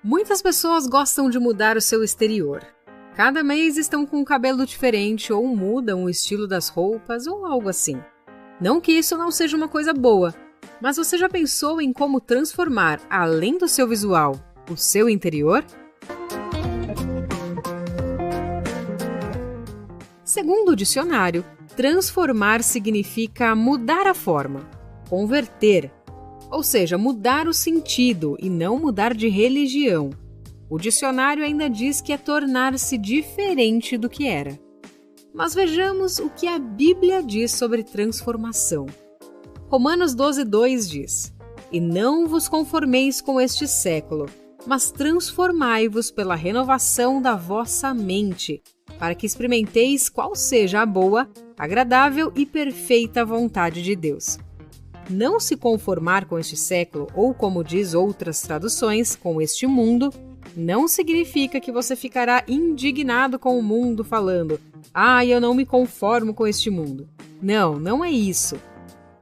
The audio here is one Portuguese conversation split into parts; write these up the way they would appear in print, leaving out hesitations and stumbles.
Muitas pessoas gostam de mudar o seu exterior. Cada mês estão com um cabelo diferente ou mudam o estilo das roupas ou algo assim. Não que isso não seja uma coisa boa, mas você já pensou em como transformar, além do seu visual, o seu interior? Segundo o dicionário, transformar significa mudar a forma, converter, ou seja, mudar o sentido e não mudar de religião. O dicionário ainda diz que é tornar-se diferente do que era. Mas vejamos o que a Bíblia diz sobre transformação. Romanos 12:2 diz: "E não vos conformeis com este século, mas transformai-vos pela renovação da vossa mente, para que experimenteis qual seja a boa, agradável e perfeita vontade de Deus." Não se conformar com este século, ou como diz outras traduções, com este mundo, não significa que você ficará indignado com o mundo falando: eu não me conformo com este mundo. Não, não é isso.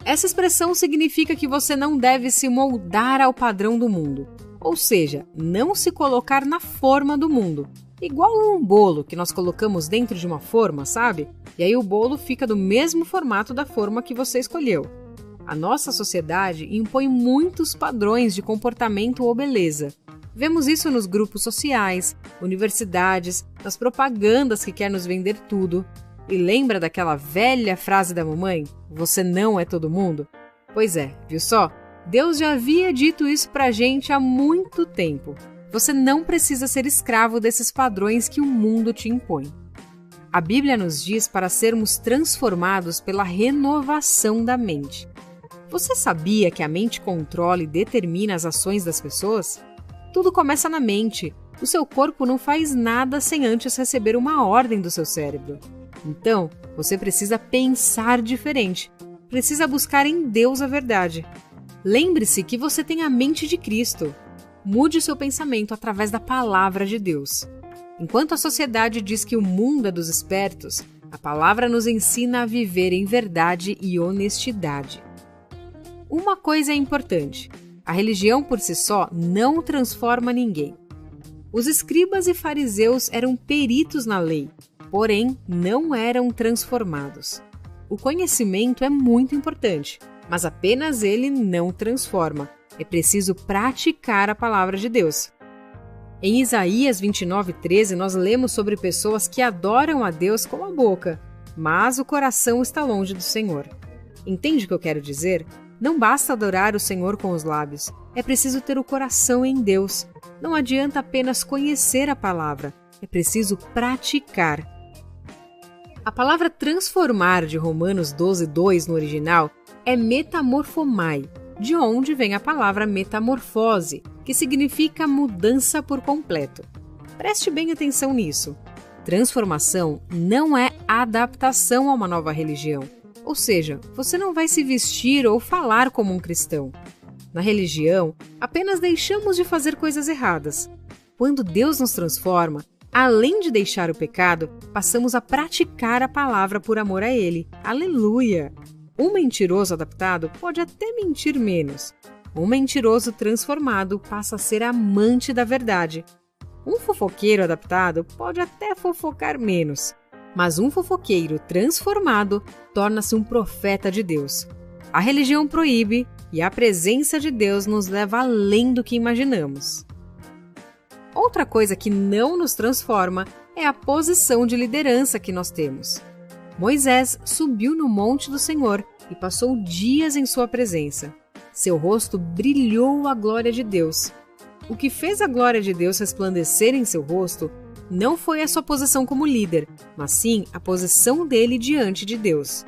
Essa expressão significa que você não deve se moldar ao padrão do mundo, ou seja, não se colocar na forma do mundo. Igual um bolo que nós colocamos dentro de uma forma, sabe? E aí o bolo fica do mesmo formato da forma que você escolheu. A nossa sociedade impõe muitos padrões de comportamento ou beleza. Vemos isso nos grupos sociais, universidades, nas propagandas que quer nos vender tudo. E lembra daquela velha frase da mamãe? Você não é todo mundo? Pois é, viu só? Deus já havia dito isso pra gente há muito tempo. Você não precisa ser escravo desses padrões que o mundo te impõe. A Bíblia nos diz para sermos transformados pela renovação da mente. Você sabia que a mente controla e determina as ações das pessoas? Tudo começa na mente. O seu corpo não faz nada sem antes receber uma ordem do seu cérebro. Então, você precisa pensar diferente. Precisa buscar em Deus a verdade. Lembre-se que você tem a mente de Cristo. Mude seu pensamento através da palavra de Deus. Enquanto a sociedade diz que o mundo é dos espertos, a palavra nos ensina a viver em verdade e honestidade. Uma coisa é importante: a religião por si só não transforma ninguém. Os escribas e fariseus eram peritos na lei, porém não eram transformados. O conhecimento é muito importante, mas apenas ele não transforma. É preciso praticar a palavra de Deus. Em Isaías 29:13, nós lemos sobre pessoas que adoram a Deus com a boca, mas o coração está longe do Senhor. Entende o que eu quero dizer? Não basta adorar o Senhor com os lábios, é preciso ter o coração em Deus. Não adianta apenas conhecer a palavra, é preciso praticar. A palavra transformar de Romanos 12:2 no original é metamorfomai, de onde vem a palavra metamorfose, que significa mudança por completo. Preste bem atenção nisso. Transformação não é adaptação a uma nova religião. Ou seja, você não vai se vestir ou falar como um cristão. Na religião, apenas deixamos de fazer coisas erradas. Quando Deus nos transforma, além de deixar o pecado, passamos a praticar a palavra por amor a Ele. Aleluia! Um mentiroso adaptado pode até mentir menos. Um mentiroso transformado passa a ser amante da verdade. Um fofoqueiro adaptado pode até fofocar menos. Mas um fofoqueiro transformado torna-se um profeta de Deus. A religião proíbe e a presença de Deus nos leva além do que imaginamos. Outra coisa que não nos transforma é a posição de liderança que nós temos. Moisés subiu no monte do Senhor e passou dias em sua presença. Seu rosto brilhou a glória de Deus. O que fez a glória de Deus resplandecer em seu rosto não foi a sua posição como líder, mas sim a posição dele diante de Deus.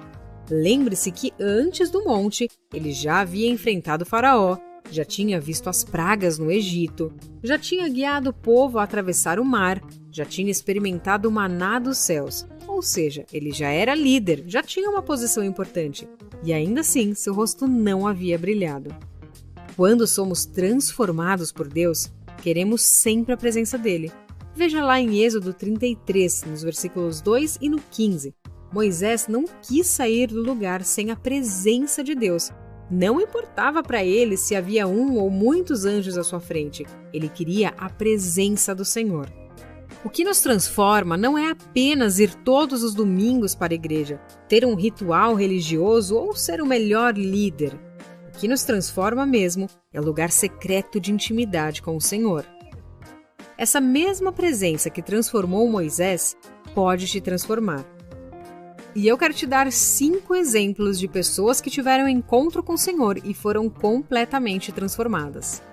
Lembre-se que antes do monte, ele já havia enfrentado Faraó, já tinha visto as pragas no Egito, já tinha guiado o povo a atravessar o mar, já tinha experimentado o maná dos céus. Ou seja, ele já era líder, já tinha uma posição importante, e ainda assim seu rosto não havia brilhado. Quando somos transformados por Deus, queremos sempre a presença dele. Veja lá em Êxodo 33, nos versículos 2 e no 15. Moisés não quis sair do lugar sem a presença de Deus. Não importava para ele se havia um ou muitos anjos à sua frente. Ele queria a presença do Senhor. O que nos transforma não é apenas ir todos os domingos para a igreja, ter um ritual religioso ou ser o melhor líder. O que nos transforma mesmo é o lugar secreto de intimidade com o Senhor. Essa mesma presença que transformou Moisés pode te transformar. E eu quero te dar 5 exemplos de pessoas que tiveram encontro com o Senhor e foram completamente transformadas.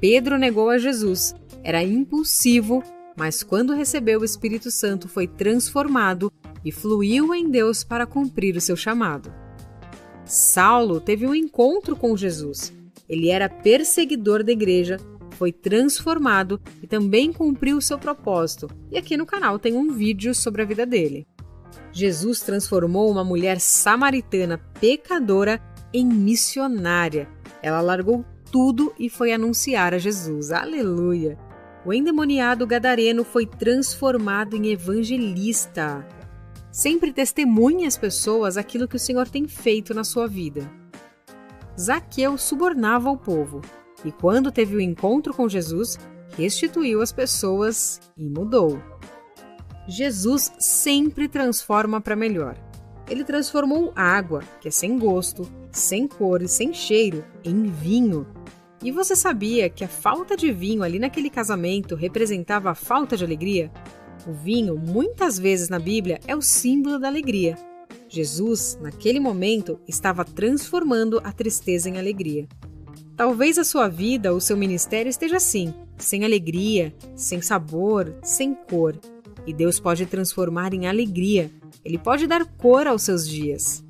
Pedro negou a Jesus, era impulsivo, mas quando recebeu o Espírito Santo foi transformado e fluiu em Deus para cumprir o seu chamado. Saulo teve um encontro com Jesus. Ele era perseguidor da igreja, foi transformado e também cumpriu o seu propósito. E aqui no canal tem um vídeo sobre a vida dele. Jesus transformou uma mulher samaritana pecadora em missionária. Ela largou tudo e foi anunciar a Jesus. Aleluia! O endemoniado gadareno foi transformado em evangelista. Sempre testemunhe às pessoas aquilo que o Senhor tem feito na sua vida. Zaqueu subornava o povo e, quando teve o encontro com Jesus, restituiu as pessoas e mudou. Jesus sempre transforma para melhor. Ele transformou água, que é sem gosto, sem cor e sem cheiro, em vinho. E você sabia que a falta de vinho ali naquele casamento representava a falta de alegria? O vinho, muitas vezes na Bíblia, é o símbolo da alegria. Jesus, naquele momento, estava transformando a tristeza em alegria. Talvez a sua vida ou seu ministério esteja assim, sem alegria, sem sabor, sem cor. E Deus pode transformar em alegria. Ele pode dar cor aos seus dias.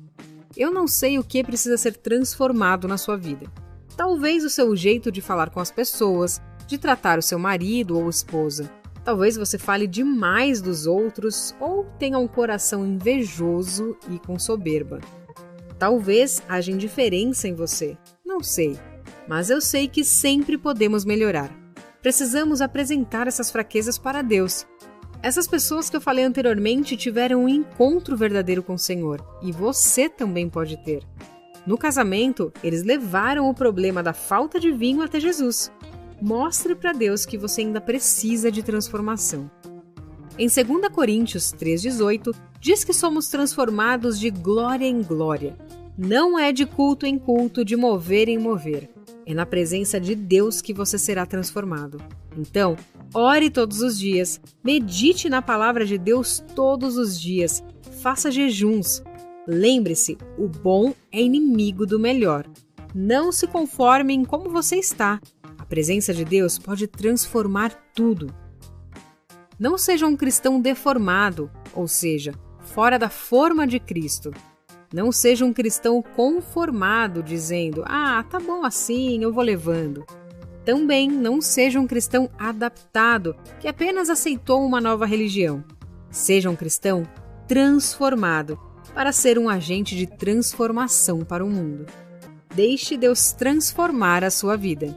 Eu não sei o que precisa ser transformado na sua vida. Talvez o seu jeito de falar com as pessoas, de tratar o seu marido ou esposa. Talvez você fale demais dos outros ou tenha um coração invejoso e com soberba. Talvez haja indiferença em você. Não sei. Mas eu sei que sempre podemos melhorar. Precisamos apresentar essas fraquezas para Deus. Essas pessoas que eu falei anteriormente tiveram um encontro verdadeiro com o Senhor, e você também pode ter. No casamento, eles levaram o problema da falta de vinho até Jesus. Mostre para Deus que você ainda precisa de transformação. Em 2 Coríntios 3,18, diz que somos transformados de glória em glória. Não é de culto em culto, de mover em mover. É na presença de Deus que você será transformado. Então, ore todos os dias, medite na palavra de Deus todos os dias, faça jejuns. Lembre-se, o bom é inimigo do melhor. Não se conforme em como você está. A presença de Deus pode transformar tudo. Não seja um cristão deformado, ou seja, fora da forma de Cristo. Não seja um cristão conformado, dizendo, tá bom assim, eu vou levando. Também não seja um cristão adaptado, que apenas aceitou uma nova religião. Seja um cristão transformado, para ser um agente de transformação para o mundo. Deixe Deus transformar a sua vida.